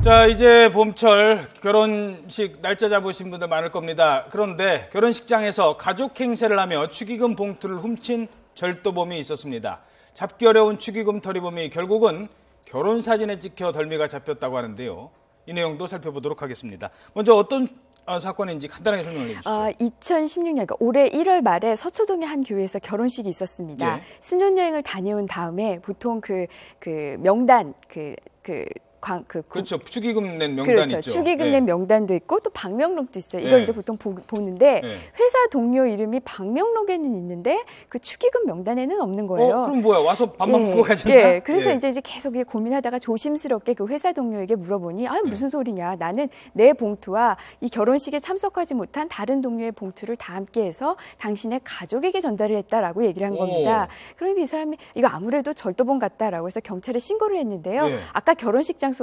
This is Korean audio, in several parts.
자, 이제 봄철 결혼식 날짜 잡으신 분들 많을 겁니다. 그런데 결혼식장에서 가족 행세를 하며 축의금 봉투를 훔친 절도범이 있었습니다. 잡기 어려운 축의금 털이범이 결국은 결혼사진에 찍혀 덜미가 잡혔다고 하는데요. 이 내용도 살펴보도록 하겠습니다. 먼저 어떤 사건인지 간단하게 설명해 주시죠. 2016년, 그러니까 올해 1월 말에 서초동의 한 교회에서 결혼식이 있었습니다. 예. 신혼여행을 다녀온 다음에 보통 명단, 그렇죠. 축의금 낸 명단 그렇죠. 있죠. 축의금 낸 명단도 있고 또 방명록도 있어요. 이걸 이제 보통 보는데 회사 동료 이름이 방명록에는 있는데 그 축의금 명단에는 없는 거예요. 그럼 뭐야? 와서 밥만 먹고 가잖아. 그래서 이제 계속 고민하다가 조심스럽게 그 회사 동료에게 물어보니 무슨 소리냐. 나는 내 봉투와 이 결혼식에 참석하지 못한 다른 동료의 봉투를 다 함께해서 당신의 가족에게 전달을 했다라고 얘기를 한 겁니다. 그러니까 이 사람이 이거 아무래도 절도범 같다라고 해서 경찰에 신고를 했는데요. 아까 결혼식 장소가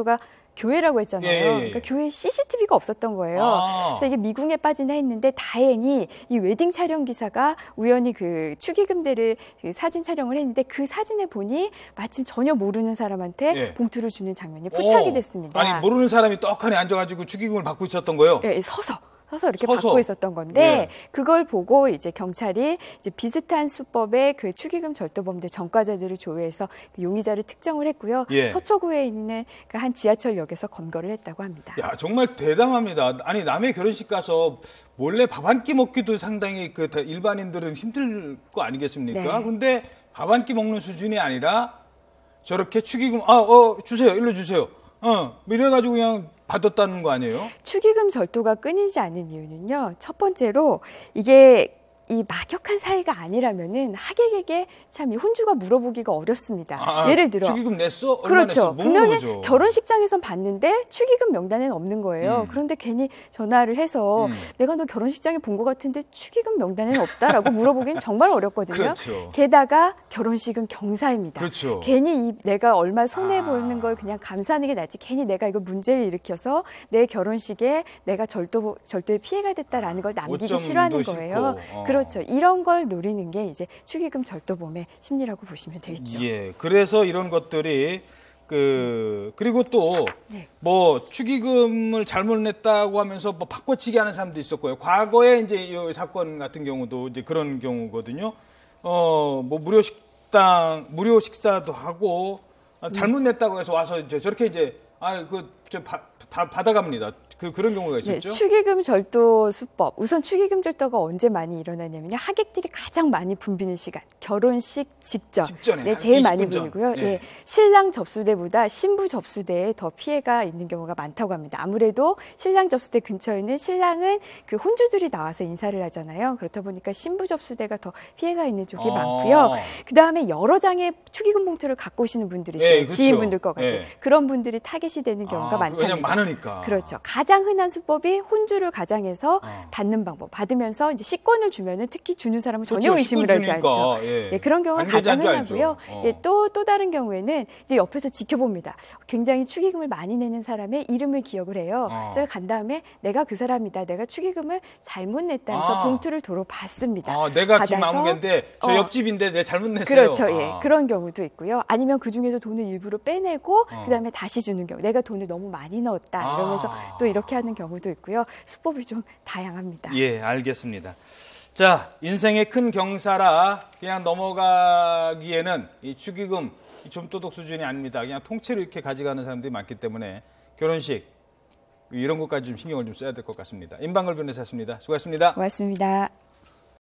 교회라고 했잖아요. 그러니까 교회에 CCTV가 없었던 거예요. 그래서 이게 미궁에 빠지나 했는데 다행히 이 웨딩 촬영 기사가 우연히 그 축의금대를 사진 촬영을 했는데 그 사진에 보니 마침 전혀 모르는 사람한테 봉투를 주는 장면이 포착이 됐습니다. 아니 모르는 사람이 떡하니 앉아가지고 축의금을 받고 있었던 거예요? 서서 이렇게 받고 있었던 건데 그걸 보고 이제 경찰이 이제 비슷한 수법의 그 축의금 절도범들 전과자들을 조회해서 그 용의자를 특정을 했고요. 서초구에 있는 그 한 지하철역에서 검거를 했다고 합니다. 야, 정말 대담합니다. 아니 남의 결혼식 가서 몰래 밥 한 끼 먹기도 상당히 그 일반인들은 힘들 거 아니겠습니까? 근데 밥 한 끼 먹는 수준이 아니라 저렇게 축의금 주세요. 일로 주세요. 이래가지고 그냥 받았다는 거 아니에요? 축의금 절도가 끊이지 않는 이유는요. 첫 번째로 이게 이 막역한 사이가 아니라면은 하객에게 참 이 혼주가 물어보기가 어렵습니다. 예를 들어 축의금 냈어? 얼마 그렇죠. 냈어? 분명히 결혼식장에선 봤는데 축의금 명단에는 없는 거예요. 그런데 괜히 전화를 해서 내가 너 결혼식장에 본 것 같은데 축의금 명단에는 없다라고 물어보기는 정말 어렵거든요. 그렇죠. 게다가 결혼식은 경사입니다. 그렇죠. 괜히 내가 얼마 손해 보는 걸 그냥 감수하는 게 낫지. 괜히 내가 이거 문제를 일으켜서 내 결혼식에 내가 절도의 피해가 됐다라는 걸 남기기 싫어하는 거예요. 그렇죠. 이런 걸 노리는 게 이제 축의금 절도범의 심리라고 보시면 되겠죠. 그래서 이런 것들이 그리고 또 뭐 축의금을 잘못 냈다고 하면서 뭐 바꿔치기 하는 사람도 있었고요. 과거에 이제 이 사건 같은 경우도 이제 그런 경우거든요. 뭐 무료 식사도 하고 잘못 냈다고 해서 와서 이제 저렇게 이제 받아갑니다. 그런 경우가 있었죠. 축의금 절도 수법. 우선 축의금 절도가 언제 많이 일어나냐면요. 하객들이 가장 많이 붐비는 시간. 결혼식 직전에 제일 많이 붐비고요. 신랑 접수대보다 신부 접수대에 더 피해가 있는 경우가 많다고 합니다. 아무래도 신랑 접수대 근처에는 신랑은 그 혼주들이 나와서 인사를 하잖아요. 그렇다 보니까 신부 접수대가 더 피해가 있는 쪽이 많고요. 그다음에 여러 장의 축의금 봉투를 갖고 오시는 분들이 있어요. 그렇죠. 지인분들 거까지. 그런 분들이 타겟이 되는 경우가 많답니다. 왜냐면 많으니까. 그렇죠. 가장 흔한 수법이 혼주를 가장해서 받는 방법. 받으면서 이제 식권을 주면은 특히 주는 사람은 전혀 의심을 하지 않죠. 그런 경우가 가장 흔하고요. 또 다른 경우에는 이제 옆에서 지켜봅니다. 굉장히 축의금을 많이 내는 사람의 이름을 기억을 해요. 그래서 간 다음에 내가 그 사람이다. 내가 축의금을 잘못 냈다면서 봉투를 도로 받습니다. 내가 김아무개인데 저 옆집인데 내가 잘못 냈어요. 그렇죠. 그런 경우도 있고요. 아니면 그중에서 돈을 일부러 빼내고 그다음에 다시 주는 경우. 내가 돈을 너무 많이 넣었다. 이러면서 또 이렇게 하는 경우도 있고요. 수법이 좀 다양합니다. 알겠습니다. 자, 인생의 큰 경사라 그냥 넘어가기에는 이 축의금 좀도둑 수준이 아닙니다. 그냥 통째로 이렇게 가져가는 사람들이 많기 때문에 결혼식 이런 것까지 좀 신경을 좀 써야 될 것 같습니다. 임방걸 변호사였습니다. 수고하셨습니다. 고맙습니다.